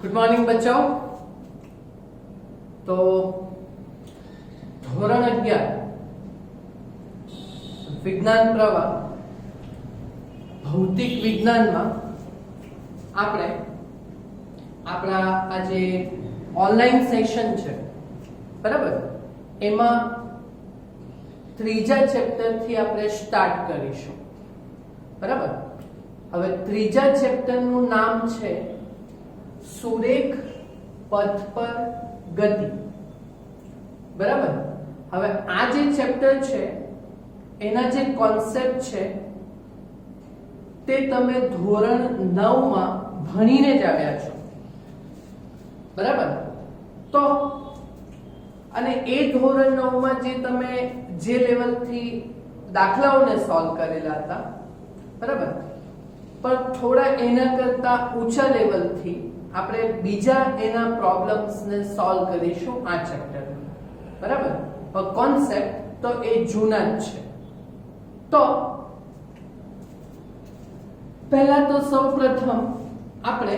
Good morning बच्चों। तो ધોરણ 11 વિજ્ઞાન પ્રવાહ ભૌતિક વિજ્ઞાનમાં આપણે આપણા આ જે ઓનલાઈન સેશન છે બરાબર, એમાં ત્રીજા ચેપ્ટર થી આપણે સ્ટાર્ટ કરીશું બરાબર। હવે ત્રીજા ચેપ્ટર નું નામ છે સુરેખ પથ પર ગતિ બરાબર। હવે આ જે ચેપ્ટર છે એના જે કોન્સેપ્ટ છે તે તમે ધોરણ 9 માં ભણીને જ આવ્યા છો બરાબર। તો અને એ ધોરણ 9 માં જે તમે જે લેવલ થી દાખલાઓને સોલ્વ કરેલા હતા બરાબર, પણ થોડા એના કરતા ઊંચા લેવલ થી આપણે બીજા એના પ્રોબ્લેમ્સ ને સોલ્વ કરીશું આ ચેપ્ટરમાં બરાબર। પણ કોન્સેપ્ટ તો એ જૂના જ છે। તો પહેલા તો સૌપ્રથમ આપણે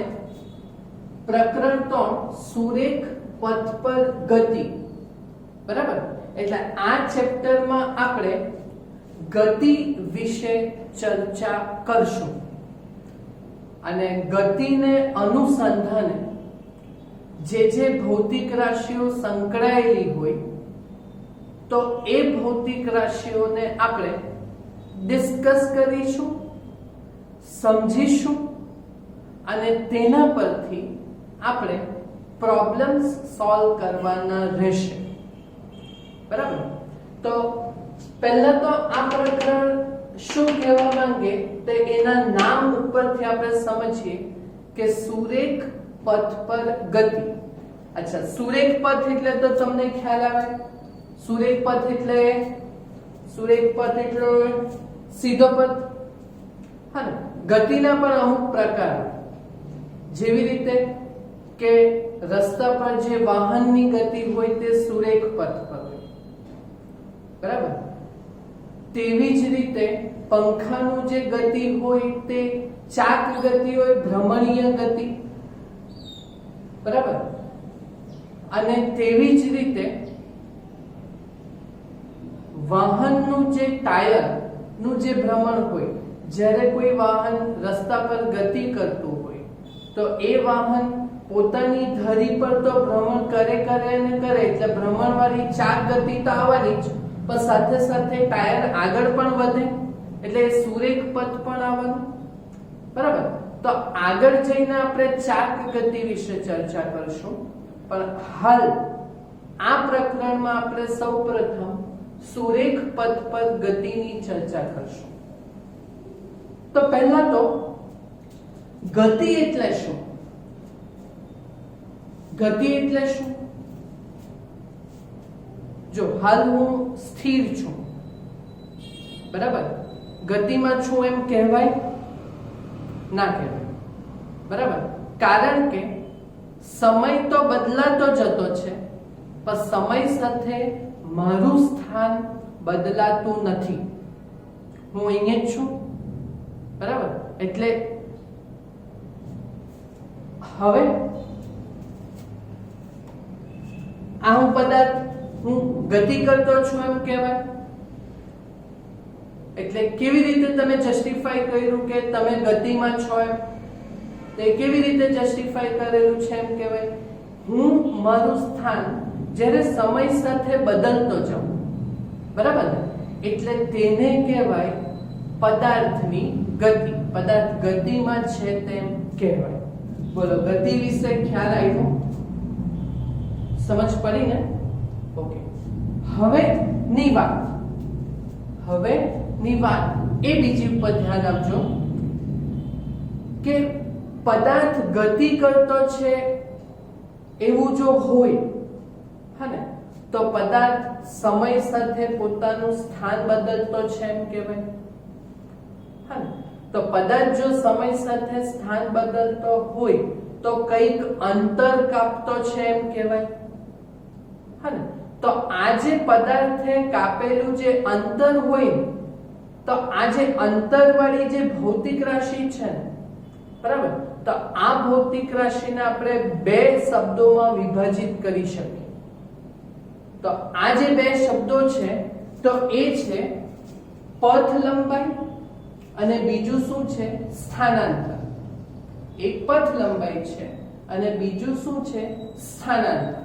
પ્રકરણ 3 સુરેખ પથ પર ગતિ બરાબર, એટલે આ ચેપ્ટરમાં આપણે ગતિ વિશે ચર્ચા કરશું અને ગતિને અનુસંધાને જે ભૌતિક રાશિઓ સંકળાયેલી હોય તો એ ભૌતિક રાશિઓને આપણે ડિસ્કસ કરીશું, સમજીશું અને તેના પરથી આપણે પ્રોબ્લેમ્સ સોલ્વ કરવાના રહેશે બરાબર। તો પહેલા તો આ પ્રકરણ શું કહેવા માંગે તે એના નામ ઉપરથી આપણે સમજીએ કે સુરેખ પથ પર ગતિ। અચ્છા, સુરેખ પથ એટલે તો તમને ખ્યાલ આવે, સુરેખ પથ એટલે સીધો પથ, હા ને। ગતિના પણ અમુક પ્રકાર, જેવી રીતે કે રસ્તા પર જે વાહનની ગતિ હોય તે સુરેખ પથ પર હોય બરાબર, તેવી જ રીતે પંખાનું જે ગતિ હોય તે ચાક ગતિ હોય, ભ્રમણીય ગતિ બરાબર। અને તેવી જ રીતે વાહનનું જે ટાયર નું જે ભ્રમણ હોય, જ્યારે કોઈ વાહન રસ્તા પર ગતિ કરતું હોય તો એ વાહન પોતાની ધરી પર તો ભ્રમણ કરે એટલે ભ્રમણવાળી ચાક ગતિ તો આવવાની જ, પણ સાથે સાથે ટાયર આગળ પણ વધે એટલે સુરેખ પથ પણ આવવાનું બરાબર। તો આગળ જઈને આપણે ચાક ગતિ વિશે ચર્ચા કરશું, પણ હાલ આ પ્રકરણમાં આપણે સૌપ્રથમ સુરેખ પથ પર ગતિની ચર્ચા કરશું। તો પહેલા તો ગતિ એટલે શું? ગતિ એટલે શું? જો હાલ હું સ્થિર છું બરાબર, ગતિમાં છું એમ કહેવાય? ના કહેવાય બરાબર, કારણ કે સમય તો બદલાતો જતો છે પણ સમય સાથે મારું સ્થાન બદલાતું નથી, હું અહીંયા જ છું બરાબર। એટલે હવે આ હું પદાર્થ હું ગતિ કરતો છું એમ કહેવાય? એટલે કેવી રીતે તમે જસ્ટિફાઈ કર્યું કે તમે ગતિમાં છો એમ? તે કેવી રીતે જસ્ટિફાઈ કરેલું છે એમ કહેવાય? હું મારું સ્થાન જ્યારે સમય સાથે બદલતો જાઉં બરાબર ને, એટલે તેને કહેવાય પદાર્થની ગતિ, પદાર્થ ગતિમાં છે તેમ કહેવાય। બોલો, ગતિ વિશે ખ્યાલ આવ્યો? સમજ પડી ને? ઓકે, હવે ની વાત એ બીજી ઉપર ધ્યાન આપજો કે પદાર્થ ગતિ કરતો છે એવું જો હોય, હા ને, તો પદાર્થ સમય સાથે પોતાનું સ્થાન બદલતો છે એમ કહેવાય, હા ને। તો પદાર્થ જો સમય સાથે સ્થાન બદલતો હોય તો કઈક અંતર કાપતો છે એમ કહેવાય, હા ને। તો આ જે પદાર્થે કાપેલું જે અંતર હોય તો આ જે અંતરવાળી જે ભૌતિક રાશિ છે બરાબર, તો આ ભૌતિક રાશિને આપણે બે શબ્દોમાં વિભાજિત કરી શકીએ. તો આ જે બે શબ્દો છે તો એ છે પથ લંબાઈ અને બીજું શું છે? સ્થાનાંતર. એક પથ લંબાઈ છે અને બીજું શું છે? સ્થાનાંતર.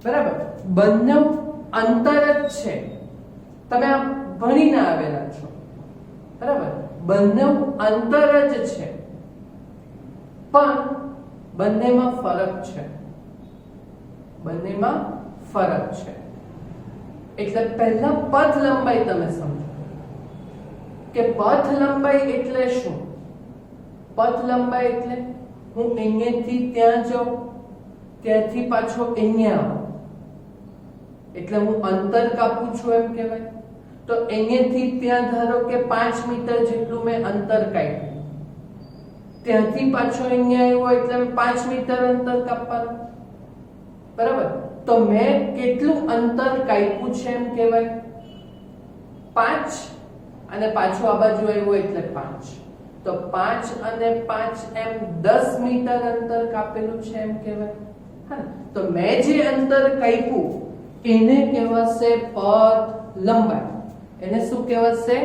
બરાબર, બંને અંતર જ છે. તમે આ ભણીને આવેલા છો, બરાબર, બંને અંતર જ છે, પણ બંનેમાં ફરક છે. બંનેમાં ફરક છે. એટલે પહેલા પથ લંબાઈ તમે સમજો કે પથ લંબાઈ એટલે શું? પથ લંબાઈ એટલે હું અહીંયાથી ત્યાં જાઉં, ત્યાંથી પાછો અહીંયા આવું, એટલે હું અંતર કાપું છું એમ કહેવાય. તો અહીંયાથી ત્યાં ધારો કે 5 મીટર જેટલું મેં અંતર કાપ્યું, ત્યાંથી પાછો અહીંયા આવ્યો એટલે 5 મીટર અંતર કાપવાનું. બરાબર, તો મેં કેટલું અંતર કાપ્યું છે એમ કહેવાય? 5, અને પાછું આ બાજુ આવ્યો એટલે 5. તો 5 અને 5 એમ 10 મીટર અંતર કાપેલું છે એમ કહેવાય. હા, તો મેં જે અંતર કાપ્યું એને કહેવાશે પથ લંબાઈ. એને શું કહેવાશે?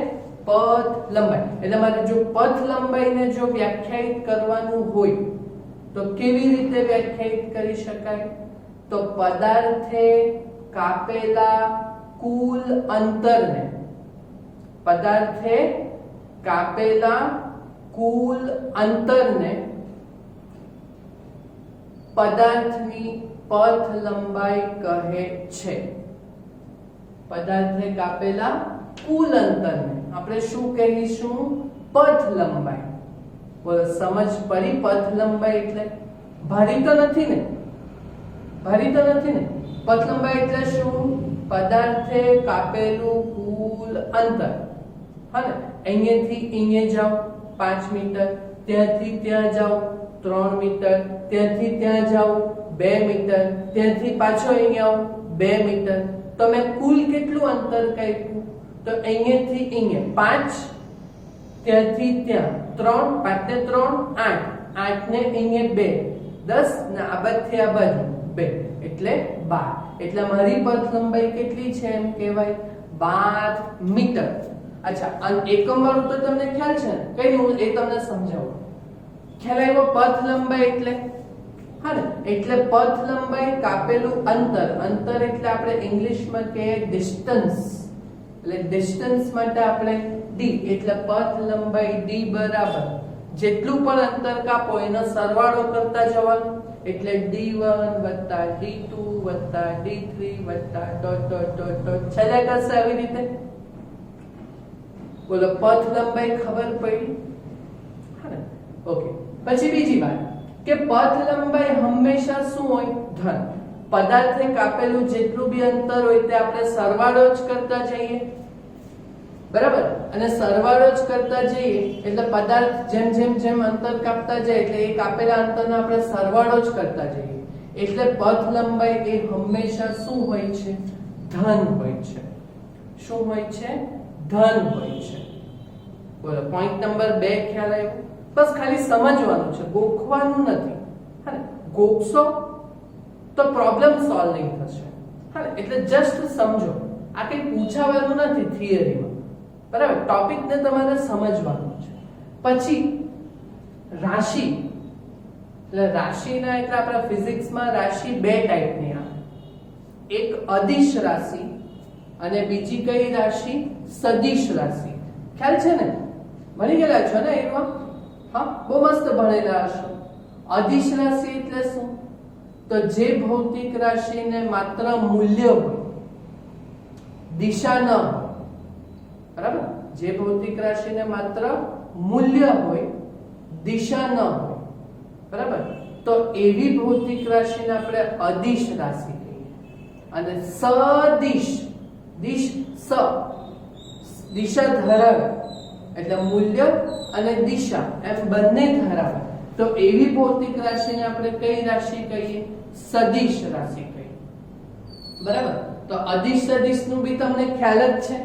પથ લંબાઈ. એટલે મારે જો પથ લંબાઈને જો વ્યાખ્યાયિત કરવાનું હોય તો કેવી રીતે વ્યાખ્યાયિત કરી શકાય? તો પદાર્થે કાપેલા કુલ અંતરને, પદાર્થે કાપેલા કુલ અંતરને પદાર્થની પથ લંબાઈ કહે છે. પદાર્થે કાપેલા કુલ અંતરને આપણે શું કહીશું? પથ લંબાઈ. બોલો, સમજ પડી? પથ લંબાઈ એટલે ભારી તો નથી ને? ભારી તો નથી ને? પથ લંબાઈ એટલે શું? પદાર્થે કાપેલું કુલ અંતર. હા ને, અહીંયાથી અહીંયા જાઓ 5 મીટર, ત્યાંથી ત્યાં જાઓ 3 મીટર, ત્યાંથી ત્યાં જાઓ 2 મીટર, ત્યાંથી પાછો અહીંયા આવો 2 મીટર. તો મેં કુલ કેટલું અંતર કાપ્યું? તો અહીંયાથી અહીંયા 5, ત્યાંથી ત્યાં 3, 5 ને 3 8, 8 ને અહીંયા 2 10, ને આ બાજુથી આ બાજુ 2 એટલે 12. એટલે મારી પથ લંબાઈ કેટલી છે એમ કહેવાય? 12 મીટર. અચ્છા, એકમ વાળું તો તમને ખ્યાલ છે ને? કઈ હું એ તમને સમજાવું. ખ્યાલ આવ્યો? પથ લંબાઈ એટલે, હા ને, એટલે પથ લંબાઈ કાપેલું અંતર. અંતર એટલે આપણે ઇંગ્લિશમાં કહીએ ડિસ્ટન્સ. એટલે ડિસ્ટન્સ માટે આપણે d, એટલે પથ લંબાઈ d બરાબર જેટલું પણ અંતર કાપો એનો સરવાળો કરતા જવાનું. એટલે d1 + d2 + d3 + dot dot dot dot છેલ્લે કરશે આવી રીતે. બોલો, પથ લંબાઈ ખબર પડી? હા ને, ઓકે. પછી બીજી વાત કે પથ લંબાઈ હંમેશા શું હોય? ધન. પદાર્થે કાપેલું જેટલું બી અંતર હોય તે આપણે સરવાળો જ કરતા જઈએ. બરાબર, અને સરવાળો જ કરતા જઈએ એટલે પદાર્થ જેમ જેમ જેમ અંતર કાપતા જાય એટલે એ કાપેલા અંતરનો આપણે સરવાળો જ કરતા જઈએ. એટલે પથ લંબાઈ એ હંમેશા શું હોય છે? ધન હોય છે. શું હોય છે? ધન હોય છે. બોલો, પોઈન્ટ નંબર 2 ખ્યાલ આવ્યો? બસ ખાલી સમજવાનું છે, ગોખવાનું નથી. હા, ગોખશો તો પ્રોબ્લેમ સોલ્વ નહીં થશે. હા, એટલે જસ્ટ સમજો. આ કંઈ પૂછાવાનું નથી થિયરીમાં. બરાબર, ટોપિકને તમારે સમજવાનું છે. પછી રાશિ. એટલે રાશિના એટલે આપણા ફિઝિક્સમાં રાશિ 2 ટાઈપની આવે. એક અદિશ રાશિ અને બીજી કઈ રાશિ? સદિશ રાશિ. ખ્યાલ છે ને? ભણી ગયેલા છો ને એમાં? હા, બહુ મસ્ત ભણેલા હશો. અદિશ રાશિ એટલે શું? તો જે ભૌતિક રાશિને માત્ર મૂલ્ય હોય, દિશા ન હોય. બરાબર, જે ભૌતિક રાશિને માત્ર મૂલ્ય હોય, દિશા ન હોય. બરાબર, તો એવી ભૌતિક રાશિને આપણે અદિશ રાશિ કહીએ. અને સદિશ, દિશ સ, દિશા ધરાવે એટલે મૂલ્ય અને દિશા એમ બંને ધરાવે. તો એવી ભૌતિક રાશિને આપણે કઈ રાશિ કહીએ? સદિશ રાશિ કહીએ. બરાબર, તો અદિશ સદિશ નું બી તમને ખ્યાલ જ છે.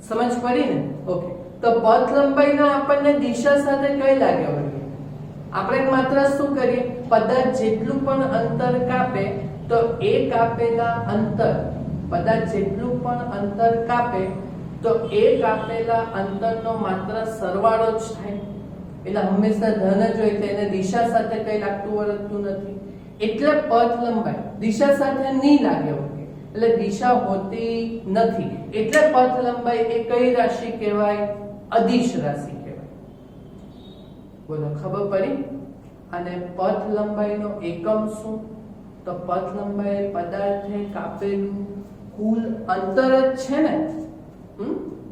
સમજ પડી ને? ઓકે. તો પથ લંબાઈના આપણને દિશા સાથે કઈ લાગે વળગે? આપણે માત્ર શું કરીએ, પદાર્થ જેટલું પણ અંતર કાપે તો એ કાપેલા અંતર, પદાર્થ જેટલું પણ અંતર કાપે તો એ કાપેલા અંતરનો માત્ર સરવાળો જ થાય. એટલે હંમેશા ધન જ હોય, એટલે એને દિશા સાથે કઈ લાગતું વળગતું નથી. એટલે પથ લંબાઈ દિશા સાથે નહીં લાગે, એટલે દિશા હોતી નથી. એટલે પથ લંબાઈ એ કઈ રાશિ કહેવાય? અદિશ રાશિ કહેવાય. બોલો, ખબર પડી? અને પથ લંબાઈનો એકમ શું? તો પથ લંબાઈ પદાર્થે કાપેલું કુલ અંતર જ છે ને.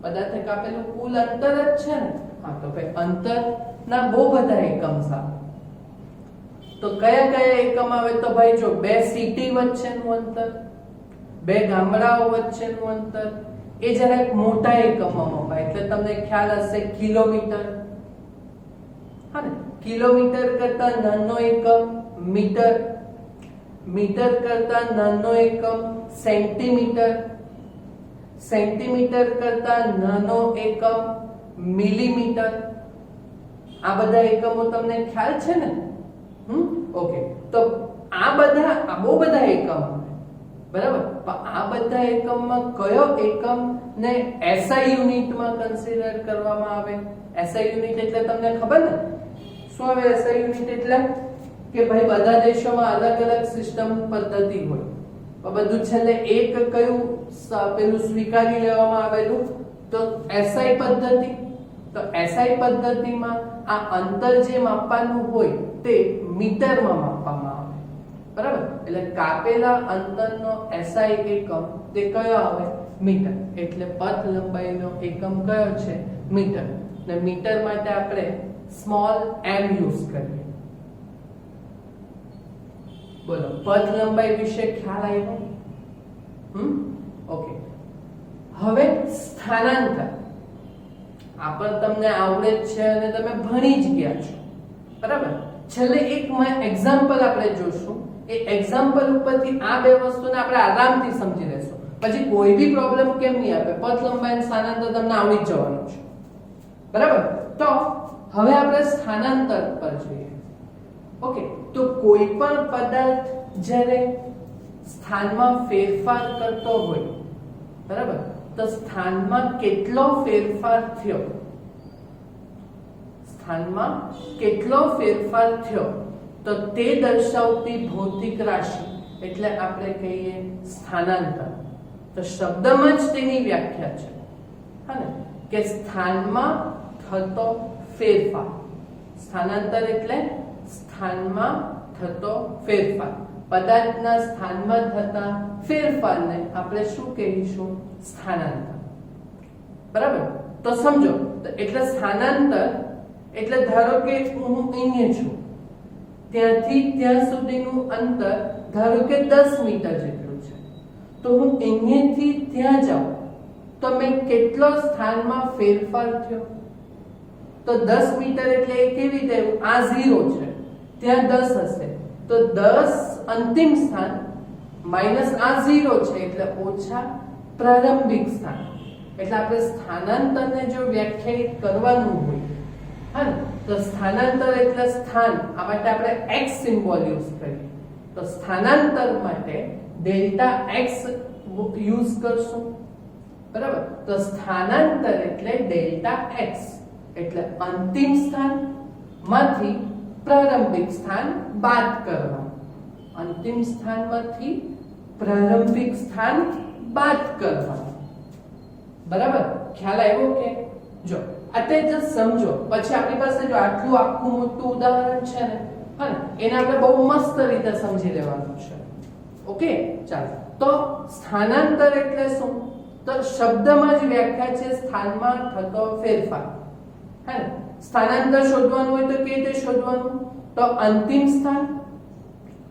પદાર્થે કાપેલું કુલ અંતર જ છે ને. હા, તો ભાઈ અંતર ના બહુ બધા એકમ આવે. તો કયા કયા એકમ આવે? તો ભાઈ જો, બે સિટી વચ્ચેનું અંતર, બે ગામડાઓ વચ્ચેનું અંતર, એ જરાક મોટા એકમમાં મપાય. એટલે તમને ખ્યાલ હશે કિલોમીટર. હા ને, કિલોમીટર કરતા નાનો એકમ મીટર, મીટર કરતા નાનો એકમ સેન્ટીમીટર, સેન્ટીમીટર કરતા નાનો એકમ મિલીમીટર. આ બધા એકમો તમને ખ્યાલ છે ને? ઓકે, તો આ બહુ બધા એકમ, બરાબર. પણ આ બધા એકમમાં કયો એકમ ને એસઆઈ યુનિટમાં કન્સિડર કરવામાં આવે? એસઆઈ યુનિટ એટલે તમને ખબર ને શું આવે? એસઆઈ યુનિટ એટલે કે ભાઈ બધા દેશોમાં અલગ અલગ સિસ્ટમ પદ્ધતિ હોય, પણ બધું છેલ્લે એક કયું પેલું સ્વીકારી લેવામાં આવેલું? તો એસઆઈ પદ્ધતિ. તો એસઆઈ પદ્ધતિમાં આ અંતર જે માપવાનું હોય તે મીટરમાં માપવામાં આવે, બરાબર. એટલે કાપેલા અંતરનો એસઆઈ એકમ તે કયો આવે? મીટર. એટલે પથ લંબાઈનો એકમ કયો છે? મીટર. ને મીટર માટે આપણે સ્મોલ m યુઝ કરીએ. બોલો, પથ લંબાઈ વિશે ખ્યાલ આવ્યો? ઓકે. હવે સ્થાનાંતર આ પણ તમને આવડે જ છે અને તમે ભણી જ ગયા છો, બરાબર. છેલ્લે એક એક્ઝામ્પલ આપણે જોશું. એ એક્ઝામ્પલ ઉપરથી આ બે વસ્તુને આપણે આરામથી સમજી લેશું. પછી કોઈ બી પ્રોબ્લેમ કેમ નહીં આપે, પથ લંબાઈ અને સ્થાનાંતર તમને આવડી જ જવાનું છે, બરાબર. તો હવે આપણે સ્થાનાંતર પર જોઈએ. ઓકે, તો કોઈ પણ પદાર્થ જ્યારે સ્થાનમાં ફેરફાર કરતો હોય, બરાબર, તો સ્થાનમાં કેટલો ફેરફાર થયો, સ્થાનમાં કેટલો ફેરફાર થયો, તો તે દર્શાવતી ભૌતિક રાશિ એટલે આપણે કહીએ સ્થાનાંતર. તો શબ્દમાં જ તેની વ્યાખ્યા છે, હા ને, કે સ્થાનમાં થતો ફેરફાર. સ્થાનાંતર એટલે સ્થાનમાં થતો ફેરફાર. પદાર્થના સ્થાનમાં થતા ફેરફારને આપણે શું કહીશું? સ્થાનાંતર, બરાબર. તો સમજો, એટલે સ્થાનાંતર એટલે ધારો કે હું અહીંયા છું, ત્યાંથી ત્યાં સુધીનું અંતર ધારો કે 10 મીટર જેટલું છે. તો હું અહીંયાથી ત્યાં જાઉં તો મેં કેટલો સ્થાનમાં ફેરફાર થયો? તો 10 મીટર એટલે એ કેવી રીતે? આ 0 છે, ત્યાં 10 હશે, તો 10 અંતિમ સ્થાન માઈનસ આ 0 છે એટલે ઓછા પ્રારંભિક સ્થાન. એટલે આપણે સ્થાનાંતરને જો વ્યાખ્યાયિત કરવાનું હોય, હા, તો સ્થાનાંતર એટલે સ્થાન. આ માટે આપણે x સિમ્બોલ યુઝ કરીએ. તો સ્થાનાંતર માટે ડેલ્ટા x યુઝ કરશું, બરાબર. તો સ્થાનાંતર એટલે ડેલ્ટા x એટલે અંતિમ સ્થાન માંથી પ્રારંભિક સ્થાન બાદ કરવા. અંતિમ સ્થાનમાંથી પ્રારંભિક સ્થાન બાદ કરવા, બરાબર. ખ્યાલ આવ્યો કે? જો અત્યારે જ સમજો, પછી આપણી પાસે જો આટલું આખું મોટું ઉદાહરણ છે ને, હા, એને આપણે બહુ મસ્ત રીતે સમજી લેવાનું છે. ઓકે, ચાલો. તો સ્થાનાંતર એટલે શું? તો શબ્દમાં જ વ્યાખ્યા છે સ્થાનમાં થતો ફેરફાર. હા, સ્થાનાંતર શોધવાનું હોય તો કેવી રીતે શોધવાનું? તો અંતિમ સ્થાન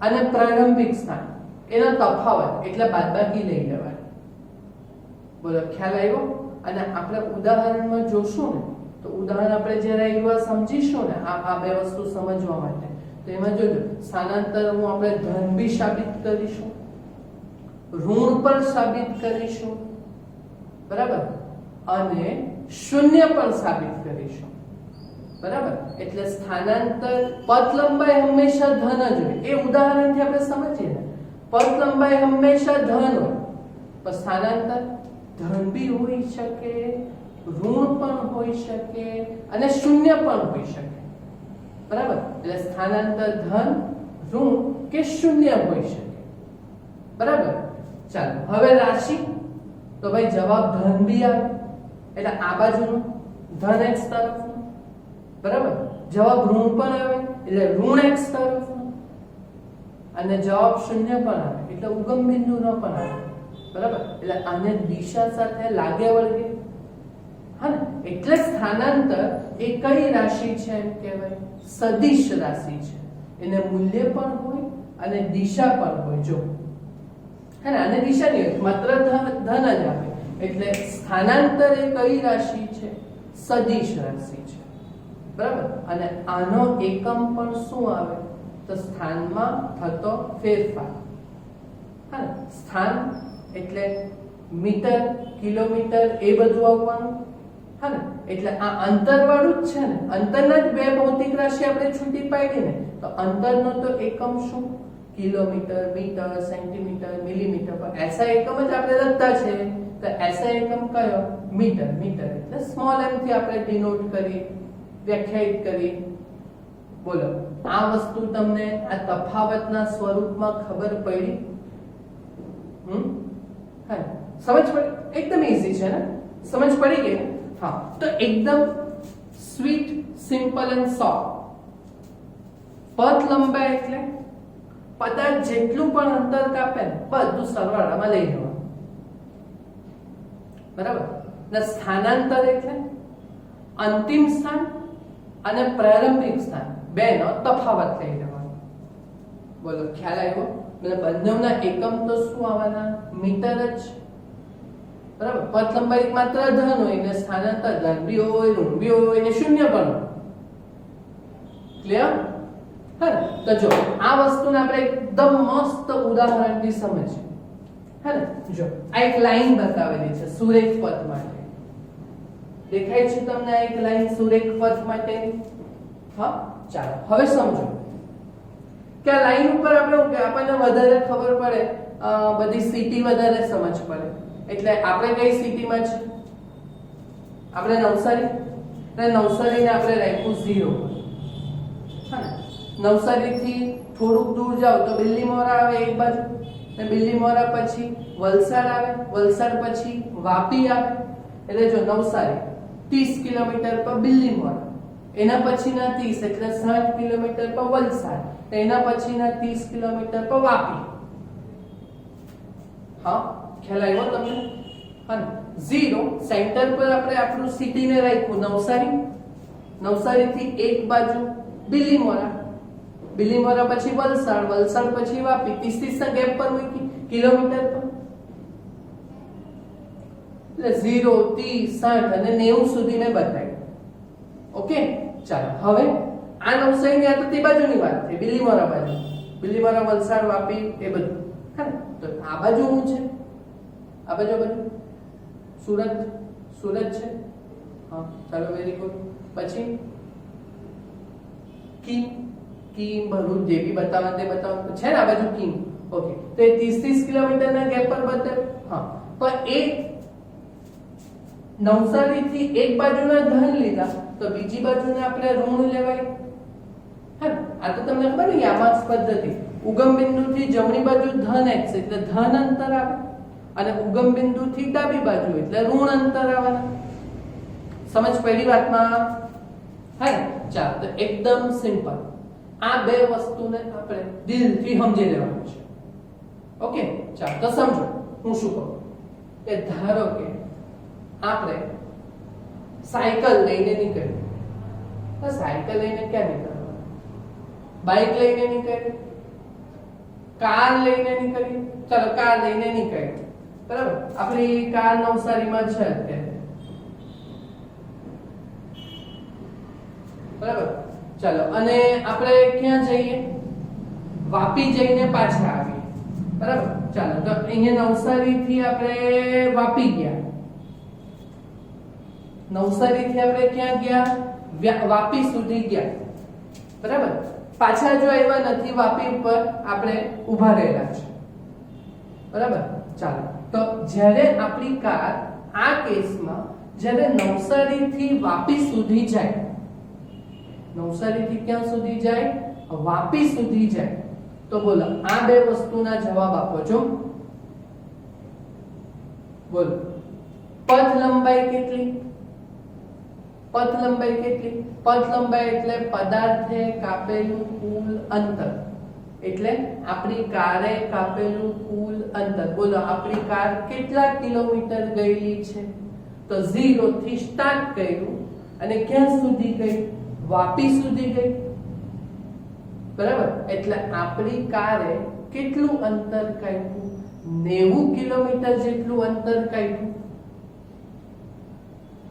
અને પ્રારંભિક સ્થાન એનો તફાવત એટલે બાદબાકી લઈ લેવાની. બોલો, ખ્યાલ આવ્યો? અને આપણે ઉદાહરણમાં જોશું ને, તો ઉદાહરણ આપણે જ્યારે એવા સમજીશું ને આ બે વસ્તુ સમજવા માટે, તો એમાં જોજો સ્થાનાંતર હું આપણે ધન બી સાબિત કરીશું, ઋણ પણ સાબિત કરીશું, બરાબર, અને શૂન્ય પણ સાબિત કરીશું. બરાબર, એટલે સ્થાનાંતર પથ લંબાઈ હંમેશા ધન જ હોય. એ ઉદાહરણથી આપણે સમજીએ ને, પથ લંબાઈ હંમેશા ધન હોય, પણ સ્થાનાંતર ધન બી હોઈ શકે, ઋણ પણ હોઈ શકે અને શૂન્ય પણ હોઈ શકે. બરાબર, એટલે સ્થાનાંતર ધન, ઋણ કે શૂન્ય હોઈ શકે. બરાબર, ચાલો હવે રાશિ, તો ભાઈ જવાબ ધન બી આવે, એટલે આ બાજુનું ધન x તરફનું. બરાબર, જવાબ ઋણ પણ આવે એટલે ઋણ x તરફનું, અને જવાબ શૂન્ય પણ આવે એટલે ઉગમ બિંદુનો પણ આવે. બરાબર, એટલે આને દિશા સાથે લાગે વળગે. હા ને, એટલે સ્થાનાંતર એ કઈ રાશિ છે એમ કહેવાય? સદિશ રાશિ છે. એને મૂલ્ય પણ હોય અને દિશા પણ હોય. જો હે ને, આને દિશા નહીં હોય, માત્ર ધન જ આપે. એટલે સ્થાનાંતર એ કઈ રાશિ છે? સદિશ રાશિ છે. બરાબર, અને આનો એકમ પણ શું આવે? તો સ્થાનમાં થતો ફેરફાર. હા, સ્થાન એટલે મીટર, કિલોમીટર એ બધું આવવાનું. હા ને, એટલે આ અંતર વાળું જ છે ને, અંતરના જ બે ભૌતિક રાશિ આપણે છૂટી પાડી ને, તો અંતરનો તો એકમ શું? Kilometre, metre, centimetre, millimetre. પર એસા એકમ જ આપણે લખતા છે, તો એસા એકમ કયો? મીટર. મીટર એટલે સ્મોલ m થી આપણે ડિનોટ કરી, વ્યાખ્યાયિત કરી. બોલો, આ વસ્તુ તમને આ તફાવતના સ્વરૂપમાં ખબર પડી? હા, સમજ પડી? એકદમ ઈઝી છે ને, સમજ પડી ગઈ? હા, તો એકદમ સ્વીટ, સિમ્પલ એન્ડ સોફ્ટ. પથ લંબાઈ એટલે પદાર્થ જેટલું પણ અંતર કાપે ને બધું સરવાળામાં લઈ લેવાનું. બરાબર, ને સ્થાનાંતર એટલે અંતિમ સ્થાન અને પ્રારંભિક સ્થાન બેનો તફાવત લઈ લેવાનો. બોલો, ખ્યાલ આવ્યો? એટલે બંનેના એકમ તો શું આવવાના? મીટર જ. બરાબર, પથ લંબાઈ માત્ર ધન હોય ને સ્થાનાંતર ધન બી હોય, ઋણ બી હોય ને શૂન્ય પણ હોય. ક્લિયર? હા, તો જો આ વસ્તુને આપણે એકદમ મસ્ત ઉદાહરણથી સમજીએ. હે ને, જો આ એક લાઈન બતાવેલી છે સુરેખ પથ માટે. દેખાય છે તમને આ એક લાઈન સુરેખ પથ માટે? હા, ચાલો હવે સમજો કે આ લાઈન ઉપર આપણને વધારે ખબર પડે, બધી સિટી વધારે સમજ પડે. એટલે આપણે કઈ સિટીમાં છે? આપણે નવસારી. અને નવસારીને આપણે રાખ્યું 0. હા ને, નવસારીથી થોડુંક દૂર જાવ તો બિલ્લીમોરા આવે એક બાજુ, ને બિલ્લીમોરા પછી વલસાડ આવે, વલસાડ પછી વાપી આવે. એટલે જો નવસારી 30 કિલોમીટર પર બિલ્લીમોરા, એના પછીના 30 એટલે 60 કિલોમીટર પર વલસાડ, એના પછીના 30 કિલોમીટર પર વાપી. હા, ખ્યાલ આવ્યો તમને? હા, 0 સેન્ટર પર આપણે આપણું સિટીને રાખ્યું નવસારી. નવસારીથી એક બાજુ બિલ્લીમોરા, બિલ્લીમોરા પછી વલસાડ, વલસાડ પછી વાપી, 30 ના ગેપ પર મૂકી કિલોમીટર પર. એટલે 0, 30, 60 અને 90 સુધી મેં બતાવ્યું. ઓકે, ચાલો હવે આ નવસારીની આ તો તે બાજુની વાત છે, બિલ્લીમોરા બાજુ. બિલ્લીમોરા, વલસાડ, વાપી એ બધું. હા, તો આ બાજુ શું છે? આ બાજુ સુરત. સુરત છે. હા, ચાલો, વેરી ગુડ. પછી કીમ, ભરૂચ, જે બી બતાવવા તે બતાવવા છે ને આ બાજુ કીમ. ઓકે, તો એ 30 કિલોમીટરના ગેપ પર બતાવ્યું. હા, તો એ નવસારીથી એક બાજુના ધન લીધા, તો બીજી બાજુને આપણે ઋણ લેવાય. હા, આ તો તમને ખબર ને યામાક્સ પદ્ધતિ. ઉગમ બિંદુથી જમણી બાજુ ધન x એટલે ધન અંતર આવે, અને ઉગમ બિંદુથી ડાબી બાજુ એટલે ઋણ અંતર આવવાના. સમજ પડી વાતમાં? હા, ચાલો, તો એકદમ સિમ્પલ. આ બે વસ્તુને આપણે દિલથી સમજી લેવાનું છે. ઓકે, ચાલો તો સમજો હું શું કહું. કે ધારો કે આપણે સાયકલ લઈને નીકળ્યું. તો સાયકલ લઈને ક્યાં નીકળવાનું? બાઇક લઈને નીકળ્યું, કાર લઈને નીકળ્યું. ચાલો, કાર લઈને નીકળ્યું. બરાબર, આપણી કાર નવસારીમાં છે અત્યારે. બરાબર, ચાલો, અને આપણે ક્યાં જઈએ? વાપી જઈને પાછા આવીએ. બરાબર, ચાલો, તો અહીંયા નવસારી થી આપણે વાપી ગયા. નવસારીથી આપણે ક્યાં ગયા? વાપી સુધી ગયા, બરાબર. પાછા જો આવ્યા નથી વાપી ઉપર, આપણે ઊભા રહેલા છે, બરાબર. ચાલો, તો જ્યારે આપણી કાર આ કેસમાં જ્યારે નવસારીથી વાપી સુધી જાય, નવસારીથી ક્યાં સુધી જાય? વાપી સુધી જાય, તો બોલો આ બે વસ્તુના જવાબ આપો છો. બોલો પથ લંબાઈ કેટલી? પથ લંબાઈ કેટલી? પથ લંબાઈ એટલે પદાર્થે કાપેલું કુલ અંતર, એટલે આપણી કારે કાપેલું કુલ અંતર. બોલો આપણી કાર કેટલા કિલોમીટર ગયેલી છે? તો 0 થી સ્ટાર્ટ કર્યું અને ક્યાં સુધી ગઈ? વાપી સુધી ગઈ, બરાબર. એટલે આપણી કારે કેટલું અંતર કાપ્યું? 90 કિલોમીટર જેટલું અંતર કાપ્યું.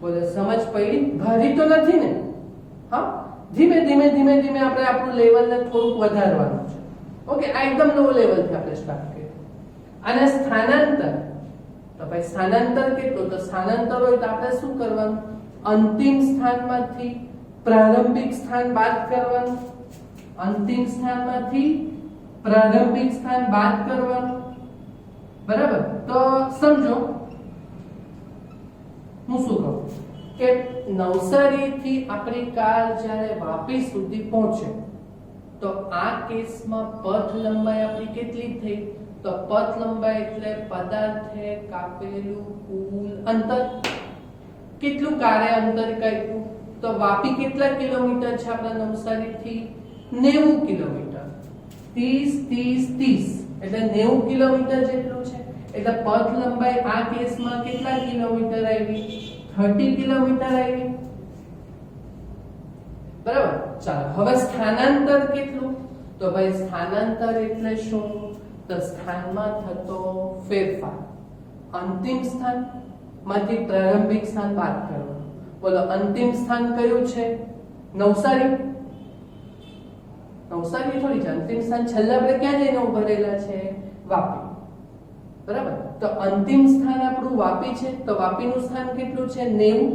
બોલો સમજ પડી? ભારી તો નથી ને? હા, ધીમે ધીમે ધીમે ધીમે આપણે આપણું લેવલને થોડુંક વધારવાનું છે. ઓકે, આ એકદમ લો લેવલથી આપણે સ્ટાર્ટ કરીએ. અને સ્થાનાંતર, તો ભાઈ સ્થાનાંતર કેટલું? તો સ્થાનાંતર હોય તો આપણે શું કરવાનું? અંતિમ સ્થાનમાંથી પ્રારંભિક સ્થાન બાદ કરવાનું. અંતિમ સ્થાનમાંથી પ્રારંભિક સ્થાન બાદ કરવાનું, બરાબર. તો સમજો હું શું કહું કે નવસારીથી આપણી કાર જ્યારે વાપી સુધી પહોંચે તો આ કેસમાં પથ લંબાઈ આપણી કેટલી થઈ? તો પથ લંબાઈ એટલે પદાર્થે કાપેલું કુલ અંતર. કેટલું કારે અંતર કાપ્યું? તો વાપી કેટલા કિલોમીટર છે આપણા નવસારીથી? 90 કિલોમીટર. 30 એટલે 90 કિલોમીટર જેટલું છે. એટલે પથ લંબાઈ આ કેસમાં કેટલા કિલોમીટર આવી? 30 કિલોમીટર આવી, બરાબર. ચાલો, હવે સ્થાનાંતર કેટલું? તો ભાઈ સ્થાનાંતર એટલે શું? તો સ્થાનમાં થતો ફેરફાર. અંતિમ સ્થાન માંથી પ્રારંભિક સ્થાન બાદ કરવાનું. બોલો અંતિમ સ્થાન કયું છે? નવસારી. નવસારી થોડી છે અંતિમ સ્થાન. છેલ્લે આપણે ક્યાં જઈને ઉભા રહેલા છે? વાપી, બરાબર. તો અંતિમ સ્થાન આપણું વાપી છે, તો વાપીનું સ્થાન કેટલું છે? 90.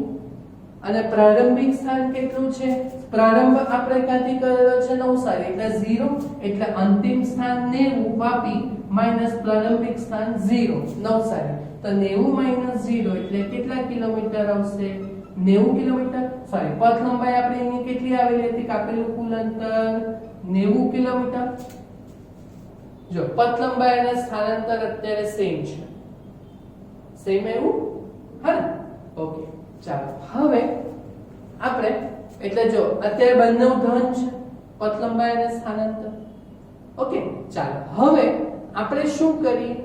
અને પ્રારંભિક સ્થાન કેટલું છે? પ્રારંભ આપણે ક્યાંથી કરેલો છે? નવસારી, એટલે 0. એટલે અંતિમ સ્થાન 90 વાપી માઈનસ પ્રારંભિક સ્થાન 0 નવસારી. તો 90 - 0 એટલે કેટલા કિલોમીટર આવશે? 90 કિલોમીટર. સોરી, પથ લંબાઈ આપણે એની કેટલી આવેલી હતી? કાપેલું કુલ અંતર 90 કિલોમીટર. જો પથ લંબાઈ અને સ્થાનાંતર અત્યારે સેમ છે, સેમ એવું, હા ને? ઓકે, ચાલો હવે આપણે એટલે જો અત્યારે બંને ધન છે, પથ લંબાઈ અને સ્થાનાંતર. ઓકે, ચાલો હવે આપણે શું કરીએ?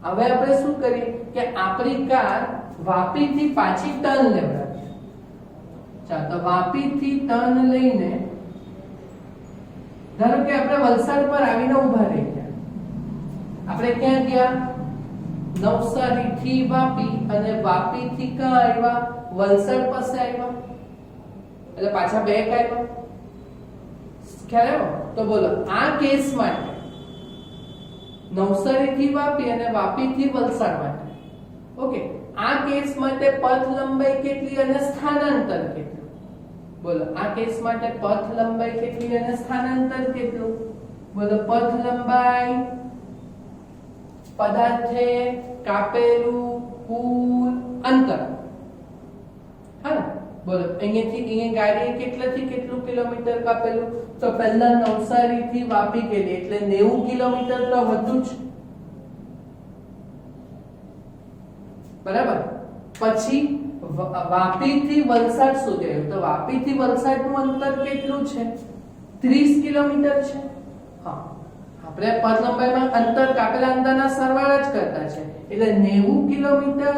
હવે આપણે શું કરીએ કે આપણી કાર વાપી થી પાછી ટર્ન લેવડાવીએ. ચાલો, તો વાપી થી ટર્ન લઈને ધારો કે આપણે વલસાડ પર આવીને ઊભા રહી ગયા. આપણે ક્યાં ગયા? નવસારી થી વાપી, અને વાપી થી ક્યાં આવ્યા? વલસાડ પાસે આવ્યા. એટલે પાછા બેક આવ્યા. ખ્યાલ આવ્યો? તો બોલો આ કેસ માટે નવસારી થી વાપી અને વાપી થી વલસાડ માટે, ઓકે, આ કેસ માટે પથ લંબાઈ કેટલી અને સ્થાનાંતર કેટલું? બોલો આ કેસ માટે પથ લંબાઈ કેટલી અને સ્થાનાંતર કેટલું? બોલો પથ લંબાઈ પદાર્થે કાપેલું કુલ અંતર. હા, બોલો અહીંયાથી અહીંયા ગાડીએ કેટલાથી કેટલું કિલોમીટર કાપેલું? તો પહેલા નવસારી થી વાપી ગયેલી એટલે 90 કિલોમીટર તો હતું જ, બરાબર. પછી વાપી થી વલસાડ સુધી આવ્યું, તો વાપી થી વલસાડ નું અંતર કેટલું છે? 30 કિલોમીટર છે. હા, આપણે પથ લંબાઈમાં અંતર કાપેલા અંતરના સરવાળા જ કરતા છે, એટલે 90 કિલોમીટર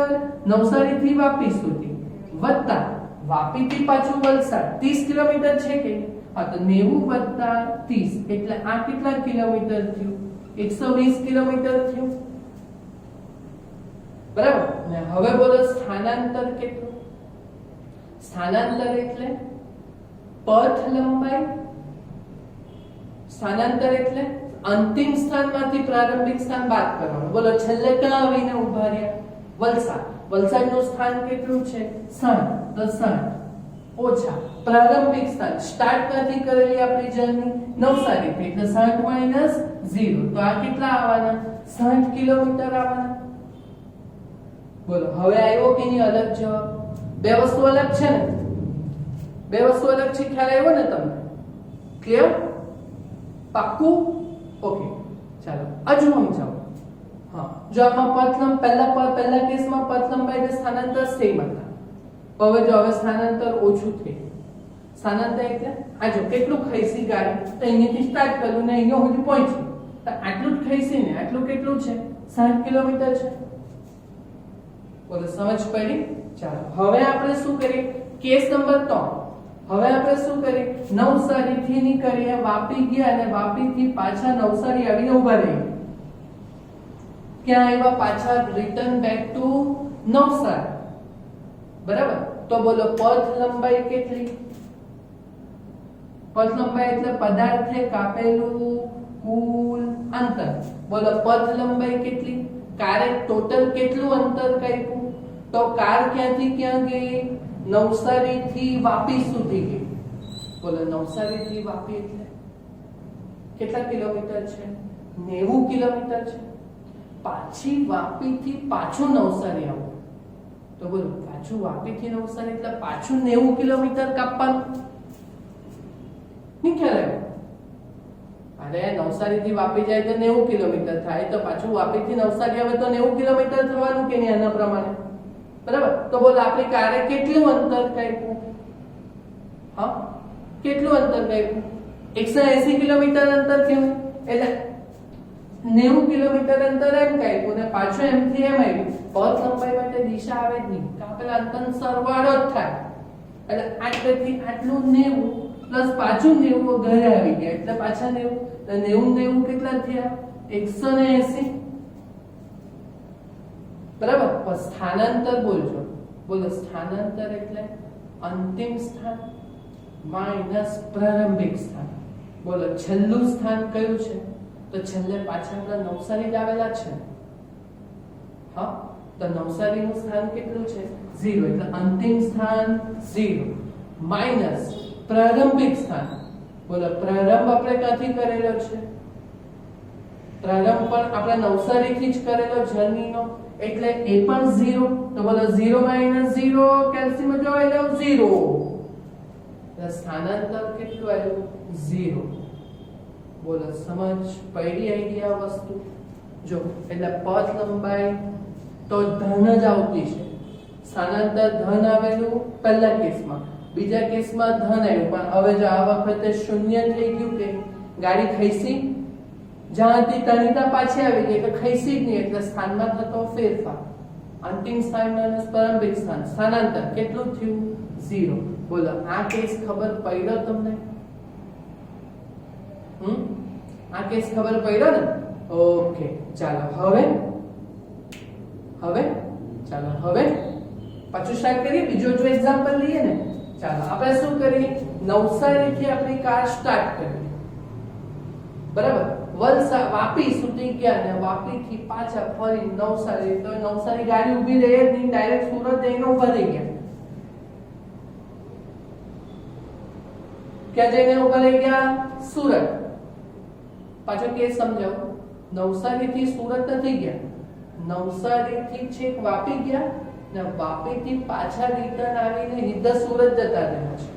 નવસારી થી વાપી સુધી વત્તા વાપી થી પાછું વલસાડ 30 કિલોમીટર છે કે? હા, તો 90 + 30 એટલે આ કેટલા કિલોમીટર થયું? 120 કિલોમીટર થયું, બરાબર. ને હવે બોલો સ્થાનાંતર કેટલું? સ્થાનાંતર એટલે પથ લંબાઈ, સ્થાનાંતર એટલે અંતિમ સ્થાનમાંથી પ્રારંભિક સ્થાન બાદ કરવાનું. બોલો છેલ્લે ક્યાં આવીને ઊભા રહ્યા? વલસાડ. વલસાડનું સ્થાન કેટલું છે? 60. તો 60 ઓછા પ્રારંભિક સ્થાન સ્ટાર્ટ ક્યાંથી કરેલી આપણી જર્ની નવસારીથી એટલે 60 માઈનસ 0 તો આ કેટલા આવવાના 60 કિલોમીટર આવવાના બોલો હવે આવ્યો કે નહીં અલગ જવાબ બે વસ્તુ અલગ છે ને બે વસ્તુ અલગ છે ખ્યાલ આવ્યો ને તમને ક્લિયર પાક્કું ઓકે ચાલો હજુ સમજાવો હા જો આમાં પહેલા કેસમાં પથ લંબાઈ ને સ્થાનાંતર સેમ હતા હવે જો હવે સ્થાનાંતર ઓછું થયું સ્થાનાંતર એટલે આ જો કેટલું ખઈસી ગાડી તો અહીંથી સ્ટાર્ટ કર્યું ને અહીંયા સુધી પહોંચ્યું તો આટલું જ ખઈસી ને આટલું કેટલું છે 60 કિલોમીટર છે બોલો સમજ પડી ચાલો હવે આપણે શું કરીએ કેસ નંબર 3 હવે આપણે શું કરીએ નવસારી થી નીકળીએ વાપી ગયા અને વાપી થી પાછા નવસારી આવીને ઊભા રહી ક્યાં આવ્યા પાછા રિટર્ન બેક ટુ નવસારી બરાબર તો બોલો પથ લંબાઈ કેટલી પથ લંબાઈ એટલે પદાર્થે કાપેલું કુલ અંતર બોલો પથ લંબાઈ કેટલી કારે ટોટલ કેટલું અંતર કાપ્યું તો કાર ક્યાંથી ક્યાં ગઈ નવસારી થી વાપી સુધી ગઈ બોલો નવસારી થી વાપી એટલે કેટલા કિલોમીટર છે 90 કિલોમીટર છે પાછી વાપી થી પાછું નવસારી આવું તો બોલો પાછું વાપી થી નવસારી એટલે પાછું 90 કિલોમીટર કાપવાનું નહીં ખ્યાલ આવ્યો અરે નવસારી થી વાપી જાય તો 90 કિલોમીટર થાય તો પાછું વાપી થી નવસારી આવે તો 90 કિલોમીટર થવાનું કે નહીં આના પ્રમાણે બરાબર તો બોલો આપણી કારે કેટલું અંતર કાપ્યું હા કેટલું અંતર કાપ્યું 180 કિલોમીટર અંતર થયું એટલે 90 કિલોમીટર અંતર એમ કાપ્યું ને પાછું એમથી એમ આવ્યું પથ લંબાઈ માટે દિશા આવે જ નહીં કાપેલા અંતર સરવાળો જ થાય એટલે આટલેથી આટલું 90 પ્લસ પાછું 90 ઘરે આવી ગયા એટલે પાછા 90 તો 90 કેટલા થયા 180 બરાબર પણ સ્થાનાંતર બોલજો બોલો સ્થાનાંતર એટલે અંતિમ સ્થાન માઈનસ પ્રારંભિક સ્થાન બોલો છેલ્લું સ્થાન કયું છે તો છેલ્લે પાછા આપણા નવસારી જ આવેલા છે હા તો નવસારીનું સ્થાન કેટલું છે 0 એટલે અંતિમ સ્થાન 0 માઈનસ પ્રારંભિક સ્થાન બોલો પ્રારંભ આપણે ક્યાંથી કરેલો છે પ્રારંભ પણ આપણે નવસારીથી જ કરેલો જર્નીનો એટલે એ પણ 0 તો બોલો 0 માઈનસ 0 કેલ્સીમાં જોઈ લો 0 તો સ્થાનાંતર કેટલું આવ્યું 0 બોલો સમજ પડી આઈડિયા વસ્તુ જો એટલે પથ લંબાઈ તો ધન જ આવતી છે સ્થાનાંતર ધન આવેલું પહેલા કેસમાં બીજા કેસમાં ધન આવ્યું પણ હવે જો આ વખતે શૂન્ય થઈ ગયું કે ગાડી ખઈસી જ્યાં હતી તનિતા પાછી આવી ગઈ એટલે ખઈસી જ નહીં એટલે સ્થાનમાં થતો ફેરફાર અંતિમ સ્થાન માઈનસ પ્રારંભિક સ્થાન સ્થાનાંતર કેટલું થયું 0 બોલો આ કેસ ખબર પડ્યો તમને આ કેસ ખબર પડ્યો ને ઓકે ચાલો હવે પાછું સ્ટાર્ટ કરીએ બીજો જો એક્ઝામ્પલ લઈએ ને ચાલો આપણે શું કરીએ નવસારી થી આપણી કાર સ્ટાર્ટ કરીએ બરાબર વાપી સુધી ગયા ને વાપી થી પાછા ફરી નવસારી તો નવસારી ગાડી ઊભી રહે નહીં ડાયરેક્ટ સુરત જઈને ઊભા રહી ગયા ક્યાં જઈને ઊભા રહી ગયા સુરત પાછો કેસ સમજાવો નવસારી થી સુરત નથી ગયા નવસારી થી છેક વાપી ગયા ને વાપી થી પાછા રિટર્ન આવીને સીધા સુરત જતા રહ્યા છે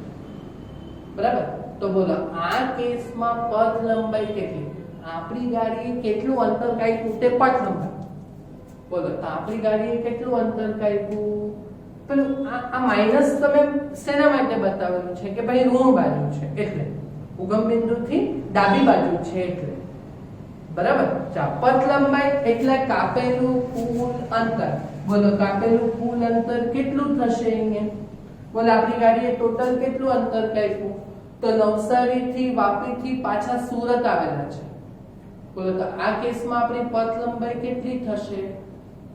બરાબર તો બોલો આ કેસમાં પથ લંબાઈ કેટલી આપણી ગાડીએ કેટલું અંતર કાપ્યું તે પથ લંબાઈ બોલો તો આપણી ગાડીએ કેટલું અંતર કાપ્યું પેલું આ માઈનસ તમે શેના માટે બતાવેલું છે કે ભાઈ ઋણ બાજુ છે એટલે ઉગમ બિંદુથી ડાબી બાજુ છે એટલે બરાબર ચાલો પથ લંબાઈ એટલે કાપેલું કુલ અંતર બોલો કાપેલું કુલ અંતર કેટલું થશે અહીંયા બોલો આપણી ગાડીએ ટોટલ કેટલું અંતર કાપ્યું તો નવસારી થી વાપી થી પાછા સુરત આવેલા છે બોલો તો આ કેસમાં આપણી પથ લંબાઈ કેટલી થશે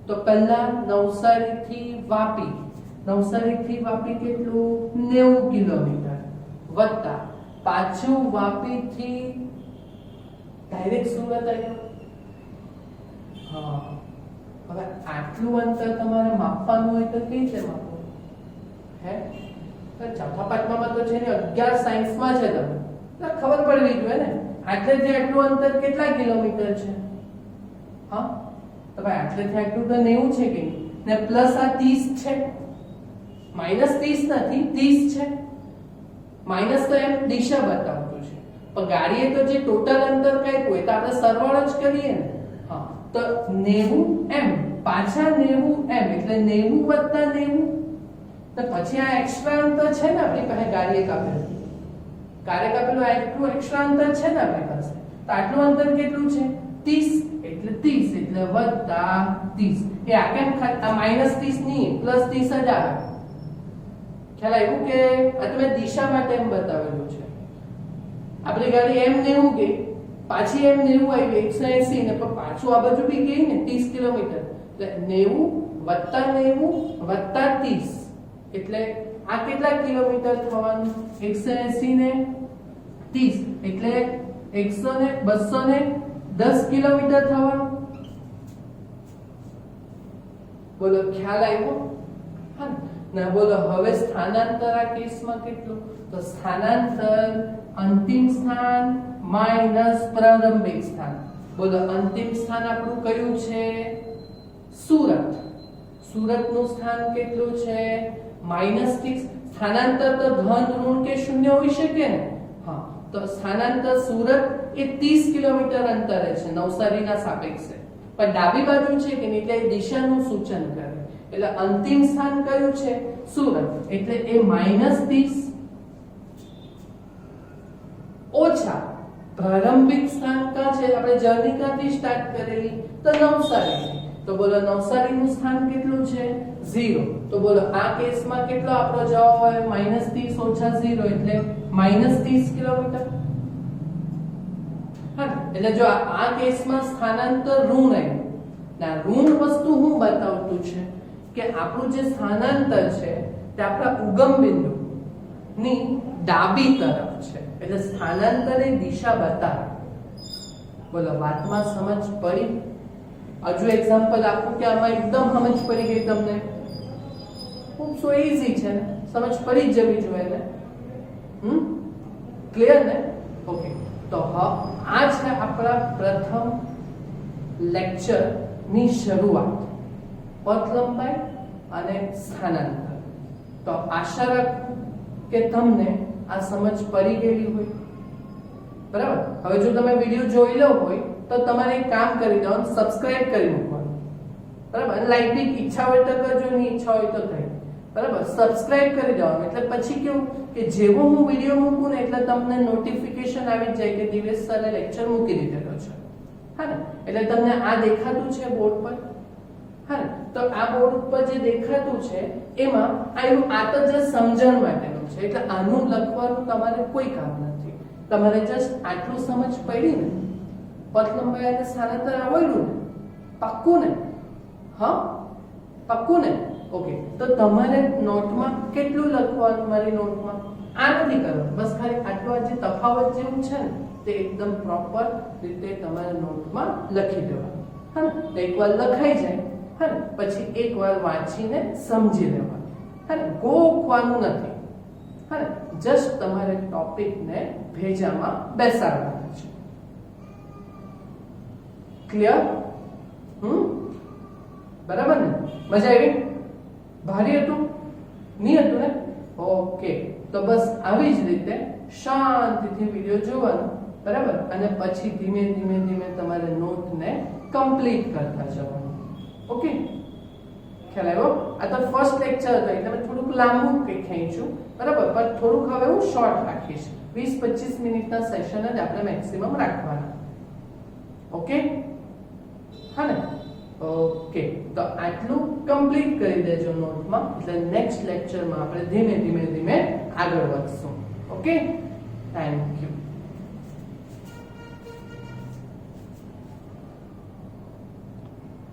તો પહેલા નવસારી થી વાપી કેટલું 90 કિલોમીટર વત્તા પાછું વાપી થી ડાયરેક્ટ સુરત આવ્યું હા હવે આટલું અંતર તમારે માપવાનું હોય તો કઈ રીતે માપો હે ચોથા પાંચમામાં તો છે ને 11 સાયન્સમાં છે તમે તો ખબર પડવી જોઈએ ને આટલેથી આટલું અંતર કેટલા કિલોમીટર છે હા તો ભાઈ આટલેથી આટલું તો 90 છે કે નહીં ને પ્લસ આ 30 છે માઈનસ 30 નથી 30 છે માઈનસ તો એમ દિશા બતાવતું છે પણ ગાડીએ તો જે ટોટલ અંતર કાંઈ હોય તો આપણે સરવાળો જ કરીએ ને હા તો 90 એમ પાછા 90 એમ એટલે 90 + 90 તો પછી આ એક્સ્ટ્રા અંતર છે ને આપણી પાસે ગાડીએ કાપેલું આટલું એક્સ્ટ્રા અંતર છે ને આપણી પાસે તો આટલું અંતર કેટલું છે 30 એટલે 30 એટલે વત્તા 30 એ આ કેમ આ માઈનસ 30 નહીં પ્લસ 30 જ આવે ખ્યાલ આવ્યું કે આ તમે દિશા માટે એમ બતાવેલું છે આપણી ગાડી એમ 90 ગઈ પાછી એમ 90 આવી 180 ને પણ પાછું આ બાજુ બી ગઈ ને 30 કિલોમીટર એટલે 90 + 90 + 30 એટલે આ કેટલા કિલોમીટર થવાનું 180 ને 30 એટલે 100 ને 210 કિલોમીટર થવાનું બોલો ખ્યાલ આવ્યો હા ના બોલો હવે સ્થાનાંતર આ કેસમાં કેટલું તો સ્થાનાંતર અંતિમ સ્થાન માઈનસ પ્રારંભિક સ્થાન બોલો અંતિમ સ્થાન આપણું કયું છે સુરતનું સ્થાન કેટલું છે -6 સ્થાનાંતર તો ધન ઋણ કે શૂન્ય હોઈ શકે ને હા તો સ્થાનાંતર સુરત એ 30 કિલોમીટર અંતરે છે નવસારીના સાપેક્ષે પણ ડાબી બાજુ છે કે એટલે દિશાનું સૂચન કરે એટલે અંતિમ સ્થાન કયું છે સુરત એટલે એ -30 ઓછા પ્રારંભિક સ્થાન કા છે આપણે જર્ની કાથી સ્ટાર્ટ કરેલી તો નવસારી તો બોલો નવસારીનું સ્થાન કેટલું છે 0 તો બોલો આ કેસમાં કેટલો આપણો જવાબ હોય -30 ઓછા 0 એટલે -30 કિલોમીટર હા એટલે જો આ કેસમાં સ્થાનાંતર ઋણ આવ્યું ના ઋણ વસ્તુ હું બતાવતું છે કે આપણું જે સ્થાનાંતર છે તે આપણા ઉગમ બિંદુ ની ડાબી તરફ છે એટલે સ્થાનાંતરની દિશા બતાવે બોલો વાતમાં સમજ પડી હજુ એક્ઝામ્પલ આપું કે આમાં એકદમ સમજ પડી ગઈ તમને ખૂબ સો ઈઝી છે ને સમજ પડી જ જવી જોઈએ ને ક્લિયર ને ઓકે તો આ છે આપણા પ્રથમ લેક્ચર ની શરૂઆત પથ લંબાઈ અને સ્થાનાંતર તો આશા રાખું કે તમને આ સમજ પડી ગયેલી હોય બરાબર હવે જો તમે વિડિયો જોઈ લો હોય તો તમારે એક કામ કરી દેવાનું સબસ્ક્રાઇબ કરી મૂકવાનું બરાબર લાઈક બી ઈચ્છા હોય તો કરજો નહીં ઈચ્છા હોય તો થઈ બરાબર સબસ્ક્રાઇબ કરી દેવાનું એટલે પછી કેવું કે જેવો હું વિડિયો મૂકું ને એટલે તમને નોટિફિકેશન આવી જાય કે દિવેશ સરે લેક્ચર મૂકી દીધેલો છે હા ને એટલે તમને આ દેખાતું છે બોર્ડ પર હા ને તો આ બોર્ડ ઉપર જે દેખાતું છે એમાં આ તો જે સમજણ માટેનું છે એટલે આનું લખવાનું તમારે કોઈ કામ નથી તમારે જસ્ટ આટલું સમજ પડી ને પથ લંબાઈ અને સ્થાનાંતર આવડ્યું ને પાક્કું ને હા પાક્કું ને ઓકે તો તમારે નોટમાં કેટલું લખવાનું મારી નોટમાં આ નથી કરવાનું બસ ખાલી આટલું જે તફાવત જેવું છે ને તે એકદમ પ્રોપર રીતે તમારે નોટમાં લખી દેવાનું હા ને એકવાર લખાઈ જાય હા ને પછી એકવાર વાંચીને સમજી લેવાનું હા ને ગોખવાનું નથી હા ને જસ્ટ તમારે ટોપિકને ભેજામાં બેસાડવાનું છે ક્લિયર બરાબર ને મજા આવી ભારી હતું નહીં હતું ને ઓકે તો બસ આવી જ રીતે શાંતિથી વિડિયો જોવાનો બરાબર અને પછી ધીમે ધીમે તમારે નોટને કમ્પ્લીટ કરતા જવાનું ઓકે ખ્યાલ આવ્યો આ તો ફર્સ્ટ લેક્ચર હતો એટલે મેં થોડુંક લાંબુ કંઈ ખેંચ્યું બરાબર પણ થોડુંક હવે હું શોર્ટ રાખીશ 20-25 મિનિટના સેશન જ આપણે મેક્સિમમ રાખવાના ઓકે હા ને ઓકે તો આટલું કમ્પ્લીટ કરી દેજો નોટમાં એટલે નેક્સ્ટ લેક્ચરમાં આપણે ધીમે ધીમે આગળ વધશું ઓકે થેન્ક યુ